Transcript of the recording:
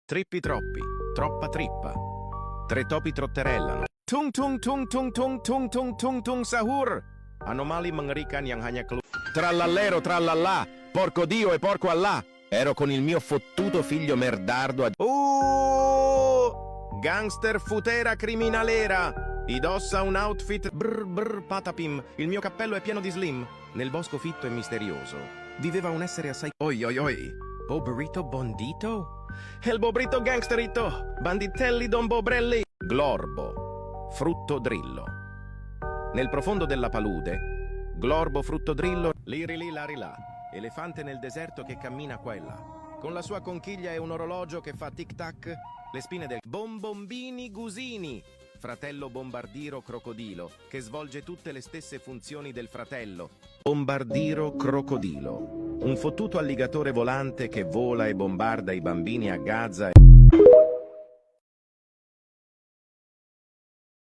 Trippi troppi, troppa trippa. Tre topi trotterellano. Tung tung tung tung tung tung tung tung tung sahur. Anomali mengerikan yang hanya keluar. Trallallero trallallà, porco Dio e porco Allah. Ero con il mio fottuto figlio merdardo a... Gangster futera criminalera. Indossa un outfit brr brr patapim. Il mio cappello è pieno di slim. Nel bosco fitto e misterioso viveva un essere assai... Oi oi oi. Bobrito bondito? El bobrito gangsterito. Banditelli don bobrelli. Glorbo. Frutto drillo. Nel profondo della palude. Glorbo frutto drillo. Liri lì lari là. Elefante nel deserto che cammina qua e là. Con la sua conchiglia e un orologio che fa tic-tac. Le spine del Bombombini Gusini. Fratello bombardiro crocodilo, che svolge tutte le stesse funzioni del fratello. Bombardiro crocodilo. Un fottuto alligatore volante che vola e bombarda i bambini a Gaza.